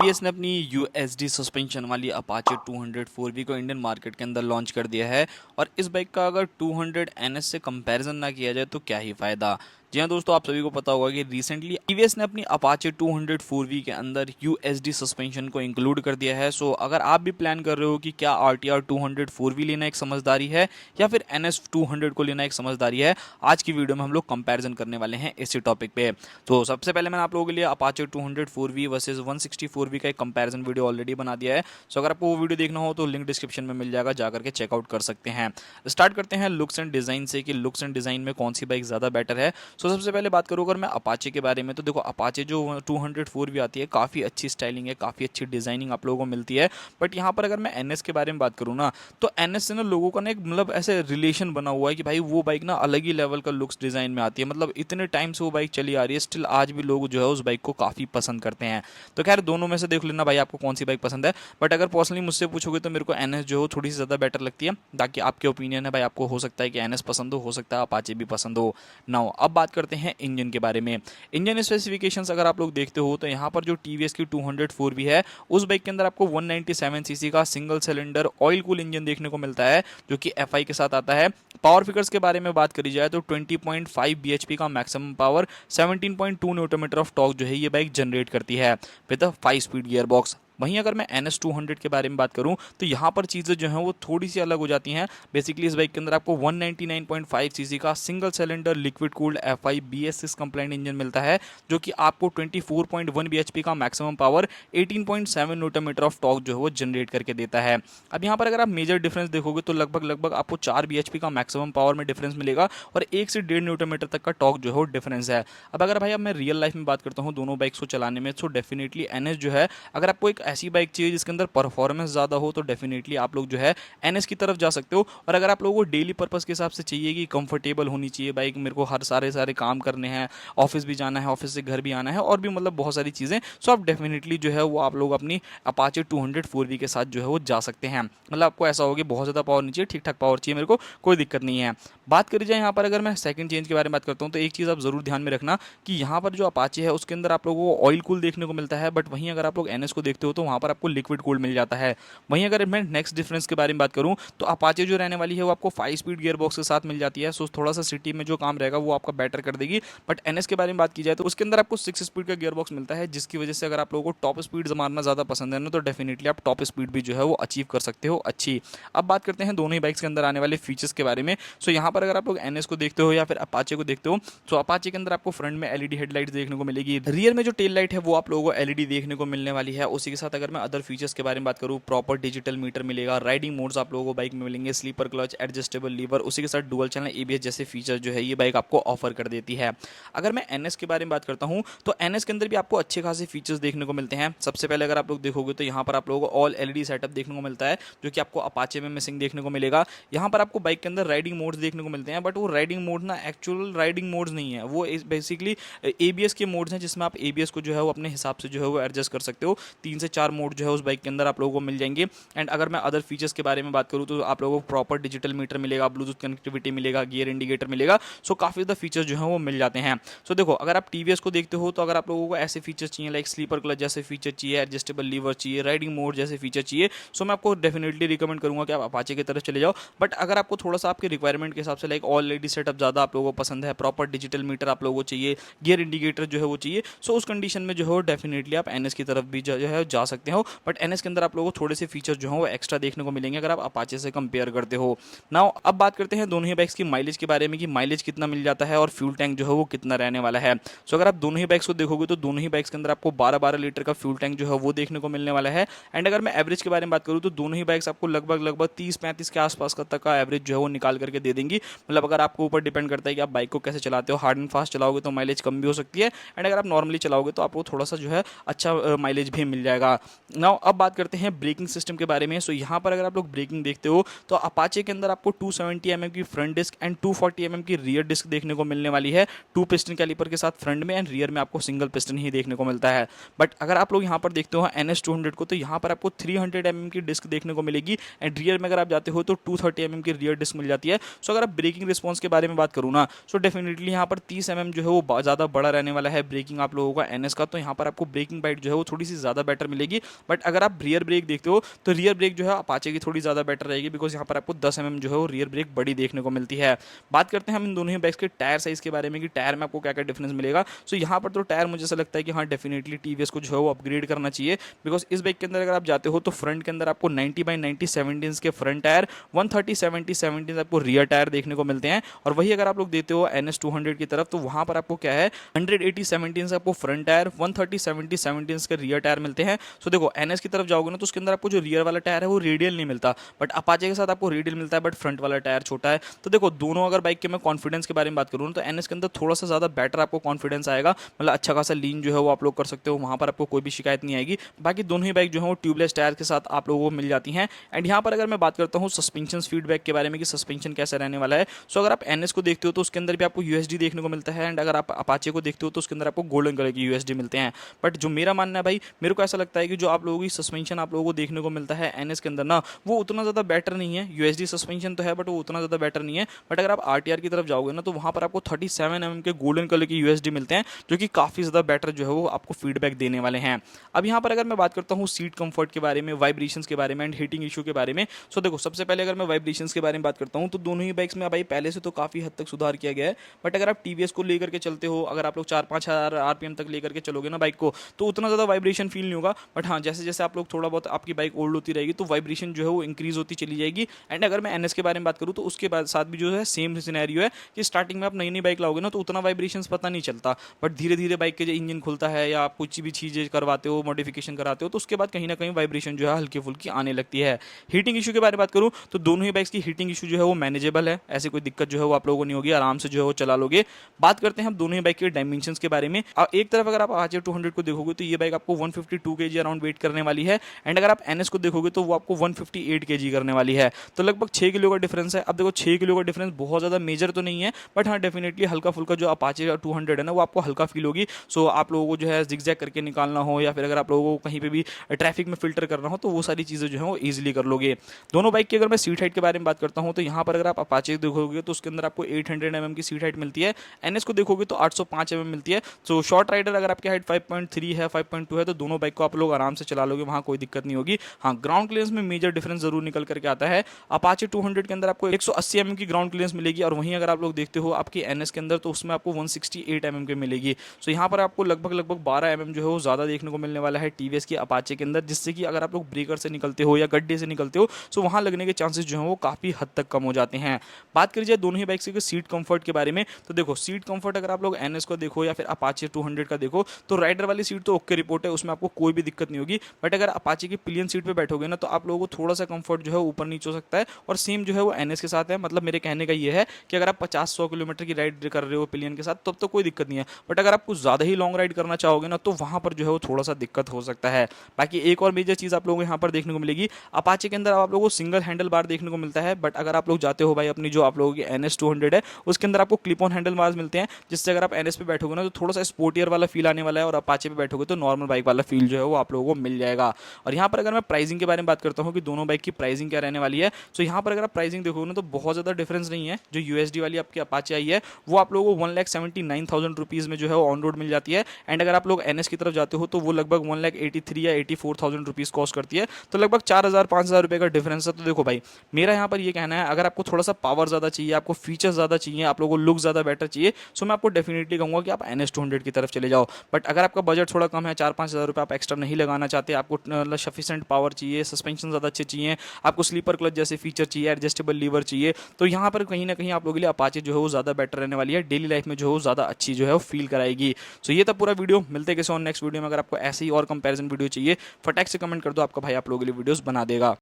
TVS ने अपनी USD suspension वाली अपाचे 200 4V को इंडियन मार्केट के अंदर लॉन्च कर दिया है। और इस बाइक का अगर 200 NS से कंपैरिजन ना किया जाए तो क्या ही फायदा। जी हाँ दोस्तों, आप सभी को पता होगा कि रिसेंटली टीवीएस ने अपनी अपाचे 200 4V के अंदर यूएसडी सस्पेंशन को इंक्लूड कर दिया है। सो अगर आप भी प्लान कर रहे हो कि क्या आरटीआर 200 4V लेना एक समझदारी है या फिर एनएस 200 को लेना एक समझदारी है, आज की वीडियो में हम लोग कंपैरिजन करने वाले हैं इसी टॉपिक पे। तो सबसे पहले मैंने आप लोगों के लिए अपाचे 200 4V वर्सेस 160 4V का एक कंपैरिजन वीडियो ऑलरेडी बना दिया है। सो अगर आपको वो वीडियो देखना हो तो लिंक डिस्क्रिप्शन में मिल जाएगा, जाकर के चेकआउट कर सकते हैं। स्टार्ट करते हैं लुक्स एंड डिज़ाइन से कि लुक्स एंड डिज़ाइन में कौन सी बाइक ज़्यादा बेटर है। सो सबसे पहले बात करूँ अगर मैं अपाचे के बारे में, तो देखो अपाचे जो 200 4V आती है काफ़ी अच्छी स्टाइलिंग है, काफ़ी अच्छी डिज़ाइनिंग आप लोगों को मिलती है। बट यहाँ पर अगर मैं एनएस के बारे में बात करूँ ना, तो एनएस से ना लोगों का ना एक मतलब ऐसे रिलेशन बना हुआ है कि भाई वो बाइक ना अलग ही लेवल का लुक्स डिज़ाइन में आती है। मतलब इतने टाइम से वो बाइक चली आ रही है, स्टिल आज भी लोग जो है उस बाइक को काफ़ी पसंद करते हैं। तो खैर दोनों में से देख लेना भाई आपको कौन सी बाइक पसंद है। बट अगर पर्सनली मुझसे पूछोगे तो मेरे को एनएस जो है थोड़ी सी ज़्यादा बेटर लगती है। बाकी आपके ओपिनियन है भाई, आपको हो सकता है कि एनएस पसंद हो सकता है अपाचे भी पसंद हो। नाउ अब बात करते हैं इंजन के बारे में। इंजन स्पेसिफिकेशंस अगर आप लोग देखते हो तो यहाँ पर जो टीवीएस की 200 4V है उस बाइक के अंदर आपको 197 सीसी का single cylinder oil cool engine देखने को मिलता है, जो कि एफआई के साथ आता है। पावर फिगर्स के बारे में बात करी जाए तो 20.5 bhp का maximum power, 17.2 newton metre of torque जो है ये बाइक जनरेट करती है with a 5 speed gear box. वहीं अगर मैं एन एस 200 के बारे में बात करूं तो यहाँ पर चीज़ें जो हैं वो थोड़ी सी अलग हो जाती हैं। बेसिकली इस बाइक के अंदर आपको 199.5 सीसी का single cylinder liquid cooled FI BS6 complaint engine मिलता है, जो कि आपको 24.1 bhp का maximum power, 18.7 Newton metre of torque जो है वो जनरेट करके देता है। अब यहाँ पर अगर आप मेजर डिफरेंस देखोगे तो लगभग लगभग आपको 4 bhp का मैक्सिमम पावर में डिफरेंस मिलेगा और 1 से 1.5 न्यूटन मीटर तक का टॉर्क जो है वो डिफरेंस है। अब अगर भाई अब मैं रियल लाइफ में बात करता हूँ दोनों बाइक्स को चलाने में, तो डेफिनेटली एनएस जो है, अगर आपको एक ऐसी बाइक चाहिए जिसके अंदर परफॉर्मेंस ज़्यादा हो तो डेफिनेटली आप लोग जो है एनएस की तरफ जा सकते हो। और अगर आप लोगों को डेली पर्पस के हिसाब से चाहिए कि कंफर्टेबल होनी चाहिए बाइक, मेरे को हर सारे सारे काम करने हैं, ऑफिस भी जाना है, ऑफिस से घर भी आना है और भी मतलब बहुत सारी चीज़ें, सो आप डेफिनेटली जो है वो आप लोग अपनी अपाचे 200 4V के साथ जो है वो जा सकते हैं। मतलब आपको ऐसा होगा बहुत ज़्यादा पावर नहीं चाहिए, ठीक ठाक पावर चाहिए मेरे को, कोई दिक्कत नहीं है। बात करी जाए यहाँ पर अगर मैं सेकंड चेंज के बारे में बात करता हूँ तो एक चीज़ आप ज़रूर ध्यान में रखना कि यहाँ पर जो अपाचे है उसके अंदर आप लोगों को ऑयल कूल देखने को मिलता है, बट वहीं अगर आप लोग एनएस को देखते हो तो वहाँ पर आपको लिक्विड कूल मिल जाता है। वहीं अगर मैं नेक्स्ट डिफरेंस के बारे में बात करूँ तो अपाचे जो रहने वाली है वो आपको 5 स्पीड गियर बॉक्स के साथ मिल जाती है। सो थोड़ा सा सिटी में जो काम रहेगा वो आपका बेटर कर देगी। बट एनएस के बारे में बात की जाए तो उसके अंदर आपको 6 स्पीड का गियर बॉक्स मिलता है, जिसकी वजह से अगर आप लोगों को टॉप स्पीड मारना ज़्यादा पसंद है ना, तो डेफिनेटली आप टॉप स्पीड भी जो है वो अचीव कर सकते हो अच्छी। अब बात करते हैं दोनों ही बाइक्स के अंदर आने वाले फीचर्स के बारे में। सो यहाँ पर अगर आप लोग एनएस को देखते हो या फिर अपाचे को देखते हो तो अपाचे के अंदर आपको फ्रंट में एलईडी हेडलाइट्स देखने को मिलेगी, रियर में जो टेल लाइट है वो आप लोगों को एलईडी देखने को मिलने वाली है। उसी के साथ अगर मैं अदर फीचर्स के बारे में बात करूँ, प्रॉपर डिजिटल मीटर मिलेगा, राइडिंग मोड्स आप लोगों को बाइक में मिलेंगे, स्लीपर क्लच, एडजस्टेबल लीवर, उसी के साथ डुअल चैनल एबीएस जैसे फीचर जो है ये बाइक आपको ऑफर कर देती है। अगर मैं एनएस के बारे में बात करता हूँ तो एनएस के अंदर भी आपको अच्छे खासे फीचर्स देखने को मिलते हैं। सबसे पहले अगर आप लोग देखोगे तो यहाँ पर आप लोगों को ऑल एलईडी सेटअप देखने को मिलता है, जो कि आपको अपाचे में मिसिंग देखने को मिलेगा। यहाँ पर आपको बाइक के अंदर राइडिंग मोड्स देखने को मिलते हैं, बट वो राइडिंग मोड ना एक्चुअल राइडिंग मोड्स नहीं है, वो बेसिकली एबीएस के मोड्स हैं, जिसमें आप एबीएस को जो है वो अपने हिसाब से जो है वो एडजस्ट कर सकते हो। 3 से 4 मोड जो है उस बाइक के अंदर आप लोगों को मिल जाएंगे। एंड अगर मैं अदर फीचर्स के बारे में बात करूँ तो आप लोगों को प्रॉपर डिजिटल मीटर मिलेगा, ब्लूटूथ कनेक्टिविटी मिलेगा, गियर इंडिकेटर मिलेगा। सो काफ़ी ज़्यादा फीचर्स जो है वो मिल जाते हैं। सो देखो अगर आप टीवीएस को देखते हो तो अगर आप लोगों को ऐसे फीचर्स चाहिए लाइक स्लीपर क्लच जैसे फीचर चाहिए, एडजस्टेबल लीवर चाहिए, राइडिंग मोड जैसे फीचर चाहिए, सो मैं आपको डेफिनेटली रिकमेंड करूंगा कि आप अपाचे की तरफ चले जाओ। बट अगर आपको थोड़ा सा आपके रिक्वायरमेंट के हिसाब से लाइक ऑल एलईडी सेटअप ज़्यादा आप लोगों को पसंद है, प्रॉपर डिजिटल मीटर आप लोगों को चाहिए, गियर इंडिकेटर जो है वो चाहिए, सो उस कंडीशन में जो है डेफिनेटली आप एनएस की तरफ भी जो है जा सकते हो। बट एनएस के अंदर आप लोगों को थोड़े से फीचर्स जो है वो एक्स्ट्रा देखने को मिलेंगे अगर आप अपाचे से कंपेयर करते हो। नाउ अब बात करते हैं दोनों ही बाइक्स की माइलेज के बारे में कि माइलेज कितना मिल जाता है और फ्यूल टैंक जो है वो कितना रहने वाला है। सो अगर आप दोनों ही बाइक्स को देखोगे तो दोनों ही बाइक्स के अंदर आपको 12-12 लीटर का फ्यूल टैंक जो है वो देखने को मिलने वाला है। एंड अगर मैं एवरेज के बारे में बात करूँ तो दोनों ही बाइक्स आपको लगभग लगभग 30-35 के आसपास का तक का एवरेज जो है वो निकाल करके दे देंगी। मतलब अगर आपको ऊपर डिपेंड करता है कि आप बाइक को कैसे चलाते हो, हार्ड एंड फास्ट चलाओगे तो माइलेज कम भी हो सकती है, एंड अगर आप नॉर्मली चलाओगे तो आपको थोड़ा सा जो है अच्छा माइलेज भी मिल जाएगा। नाउ अब बात करते हैं ब्रेकिंग सिस्टम के बारे में। सो यहाँ पर अगर आप लोग ब्रेकिंग देखते हो तो अपाचे के अंदर आपको 270 mm की फ्रंट डिस्क एंड 240 mm की रियर डिस्क देखने को मिलने वाली है, 2 पिस्टन कैलिपर के साथ फ्रंट में, एंड रियर में आपको सिंगल पिस्टन ही देखने को मिलता है। बट अगर आप लोग यहाँ पर देखते हो NS 200 को तो यहाँ पर आपको 300 mm की डिस्क देखने को मिलेगी, एंड रियर में अगर आप जाते हो तो 230 mm की रियर डिस्क मिल जाती है। सो अगर आप ब्रेकिंग रिस्पॉन्स के बारे में बात करूँ ना, सो डेफिनेटली यहाँ पर 30 mm जो है वो ज़्यादा बड़ा रहने वाला है ब्रेकिंग आप लोगों का NS का, तो यहाँ पर आपको ब्रेकिंग बाइट जो है वो थोड़ी सी ज़्यादा बेटर मिलेगी। बट अगर आप रियर ब्रेक देखते हो तो रियर ब्रेक जो है अपाचे की थोड़ी ज़्यादा बेटर रहेगी, बिकॉज यहाँ पर आपको 10 जो है वो रियर ब्रेक बड़ी देखने को मिलती है। बात करते हैं हम इन दोनों ही बाइक्स के टायर साइज़ के बारे में कि टायर में आपको क्या क्या डिफरेंस मिलेगा। सो यहाँ पर तो टायर मुझे ऐसा लगता है कि हाँ डेफिनेटली टीवीएस को जो है वो अपग्रेड करना चाहिए, बिकॉज इस बाइक के अंदर अगर आप जाते हो तो फ्रंट के अंदर आपको 90/90 17 के फ्रंट टायर, 130/70 आपको रियर टायर देखने को मिलते हैं। और वही अगर आप लोग देते हो NS200 की तरफ तो वहां पर आपको क्या है 180/17 से आपको फ्रंट टायर, 130/70 के रियर टायर मिलते हैं। सो देखो NS की तरफ जाओगे ना तो उसके अंदर आपको जो रियर वाला टायर है वो रेडियल नहीं मिलता, बट अपाचे के साथ आपको रेडियल मिलता है, बट फ्रंट वाला टायर छोटा है। तो देखो दोनों अगर बाइक के मैं कॉन्फिडेंस के बारे में बात करूँ तो NS के अंदर थोड़ा सा ज़्यादा बेटर आपको कॉन्फिडेंस आएगा, मतलब अच्छा खासा लीन जो है वो आप लोग कर सकते हो, वहाँ पर आपको कोई भी शिकायत नहीं आएगी। बाकी दोनों ही बाइक जो है वो ट्यूबलेस टायर के साथ आप लोगों को मिल जाती हैं। एंड यहाँ पर अगर मैं बात करता हूँ सस्पेंशन फीडबैक के बारे में कि सस्पेंशन कैसा रहने वाला है, सो अगर आप NS को देखते हो तो उसके अंदर भी आपको USD देखने को मिलता है, एंड अगर आप अपाचे को देखते हो तो उसके अंदर आपको गोल्डन कलर की USD मिलते हैं। बट जो मेरा मानना है भाई, मेरे को ऐसा लगता है कि जो आप लोगों की सस्पेंशन आप लोगों को देखने को मिलता है NS के अंदर ना, वो उतना ज़्यादा बेटर नहीं है। USD सस्पेंशन तो है बट वो उतना ज़्यादा बेटर नहीं है। बट अगर आप RTR की तरफ जाओगे ना तो वहाँ पर आपको 37 के गोल्डन कलर की USD मिलते हैं, जो कि काफ़ी ज़्यादा बेटर जो है वो आपको फीडबैक देने वाले हैं। अब यहाँ पर अगर मैं बात करता हूँ सीट कंफर्ट के बारे में, वाइब्रेशंस के बारे में एंड हीटिंग इशू के बारे में, सो देखो सबसे पहले अगर मैं वाइब्रेशंस के बारे में बात करता हूँ तो दोनों ही बाइक्स में भाई पहले से तो काफ़ी हद तक सुधार किया गया है। बट अगर आप TVS को लेकर के चलते हो, अगर आप लोग 4-5 हज़ार RPM तक लेकर के चलोगे ना बाइक को, तो उतना ज़्यादा वाइब्रेशन फील नहीं होगा। बट हाँ, जैसे जैसे आप लोग थोड़ा बहुत आपकी बाइक ओल्ड होती रहेगी तो वाइब्रेशन जो है वो इंक्रीज होती चली जाएगी। एंड अगर मैं NS के बारे में बात करूँ तो उसके बाद साथ भी जो है सेम सिनेरियो है कि स्टार्टिंग में आप नई नई बाइक लाओगे ना तो उतना वाइब्रेशन पता नहीं चलता, बट धीरे धीरे बाइक के जो इंजन खुलता है या आप कुछ भी चीज़ें करवाते हो, मॉडिफिकेशन कराते हो, तो उसके बाद कहीं ना कहीं वाइब्रेशन जो है हल्की फुल्की आने लगती है। हीटिंग इशू के बारे में बात करूँ तो दोनों ही बाइक्स की हीटिंग इशू जो है वो मैनेजेबल है, ऐसी कोई दिक्कत जो है वो आप लोगों को नहीं होगी, आराम से जो है वो चला लोगे। बात करते हैं हम दोनों ही बाइक के डायमेंशंस के बारे में। एक तरफ अगर आप Apache 200 को देखोगे तो ये बाइक आपको 152 kg अराउंड वेट करने वाली है, एंड अगर आप NS को देखोगे तो वो आपको 158 kg करने वाली है, तो लगभग 6 किलो का डिफरेंस है। अब देखो 6 किलो का डिफरेंस बहुत ज़्यादा मेजर तो नहीं है, बट हाँ डेफिनेटली हल्का फुल्का जो Apache 200 है ना वो आपको हल्का फील होगी। सो आप लोगों को जो है जिगजैग करके निकालना हो या फिर अगर आप लोगों को कहीं पे भी ट्रैफिक में फिल्टर करना हो तो वो सारी चीज़ें जो है वो ईजिली कर लोगे। दोनों बाइक की अगर मैं सीट हाइट के बारे में बात करता हूँ तो यहाँ पर अगर आप Apache देखोगे तो उसके अंदर आपको 800 mm की सीट हाइट मिलती है, NS को देखोगे तो 805 mm मिलती है। सो शॉर्ट राइडर अगर आपकी हाइट 5.3 है, 5.2 है, तो दोनों बाइक को आप लोग आराम से चला लोगे, वहाँ कोई दिक्कत नहीं होगी। हाँ, ग्राउंड क्लियरेंस में मेजर डिफरेंस जरूर निकल करके आता है। Apache 200 के अंदर आपको 180 mm की ग्राउंड क्लियरेंस मिलेगी, और वहीं अगर आप लोग देखते हो आपकी NS के अंदर तो उसमें आपको 168 mm की मिलेगी। सो यहाँ पर आपको लगभग 12 mm जो है वो ज़्यादा देखने को मिलने वाला है TVS की Apache के अंदर, जिससे कि अगर आप लोग ब्रेकर से निकलते हो या गड्ढे से निकलते हो तो वहाँ लगने के चांसेस जो हैं वो काफ़ी हद तक कम हो जाते हैं। बात करी जाए दोनों ही बाइक के सीट कंफर्ट के बारे में तो देखो सीट कंफर्ट अगर आप लोग NS को देखो या फिर Apache 200 का देखो तो राइडर वाली सीट तो ओके रिपोर्ट है, उसमें आपको कोई भी दिक्कत नहीं होगी। बट अगर Apache की पिलियन सीट पे बैठोगे ना तो आप लोगों को थोड़ा सा कंफर्ट जो है ऊपर नीचे हो सकता है, और सेम जो है वो NS के साथ है। मतलब मेरे कहने का ये है कि अगर आप 50-100 किलोमीटर की राइड कर रहे हो पिलियन के साथ तब तो कोई दिक्कत नहीं है, बट अगर आप कुछ ज़्यादा ही लॉन्ग राइड करना चाहोगे ना तो वहाँ पर जो है वो थोड़ा सा दिक्कत हो सकता है। बाकी एक और मेजर चीज़ आप लोगों को यहाँ पर देखने को मिलेगी, Apache के अंदर आप लोगों को सिंगल हैंडल बार देखने को मिलता है, बट अगर आप लोग जाते हो भाई अपनी जो आप लोगों की NS200 है उसके अंदर आपको क्लिप ऑन हैंडल बार्स मिलते हैं, जिससे अगर आप NS पे बैठोगे ना तो थोड़ा सा स्पोर्टियर वाला फील आने वाला है, और Apache पे बैठोगे तो नॉर्मल बाइक वाला फील जो है वो आप लोगों को मिल जाएगा। और यहाँ पर अगर मैं प्राइसिंग के बारे में बात करता हूँ कि दोनों बाइक की प्राइसिंग क्या रहने वाली है, तो यहाँ पर अगर आप प्राइसिंग देखोगे ना तो बहुत ज़्यादा डिफरेंस नहीं है। जो USD वाली आपकी Apache आई है वो आप लोगों को 1,79,000 रुपीज़ में जो है वो ऑन रोड मिल जाती है, एंड अगर आप लोग NS की तरफ जाते हो तो वो लगभग 1,83,000 या 84,000 रुपीज़ कॉस्ट करती है, तो लगभग 4,000-5,000 रुपये का डिफरेंस है। तो देखो भाई मेरा यहाँ पर ये कहना है, अगर आपको थोड़ा सा पावर ज़्यादा चाहिए, आपको फीचर ज़्यादा चाहिए, आप लोगों को लुक ज़्यादा बेटर चाहिए, सो मैं आपको डेफिनेटली कहूँगा कि आप NS200 की तरफ चले जाओ। बट अगर आपका बजट थोड़ा कम है, 4-5 हज़ार रुपये आप एक्स्ट्रा नहीं लगाना चाहते, आपको मतलब सफिशेंट पावर चाहिए, सस्पेंशन ज़्यादा अच्छे चाहिए, आपको स्लीपर क्लच जैसे फीचर चाहिए, एडजस्टेबल लीवर चाहिए, तो यहाँ पर कहीं ना कहीं आप लोगों के लिए Apache जो है वो ज़्यादा बेटर रहने वाली है, डेली लाइफ में जो है वो ज़्यादा अच्छी जो है वो फील कराएगी। सो ये था पूरा वीडियो, मिलते किसी और नेक्स्ट वीडियो में। अगर आपको ऐसे ही और कंपैरिजन वीडियो चाहिए फटाक से कमेंट कर दो, आपका भाई आप लोगों के लिए वीडियोस बना देगा।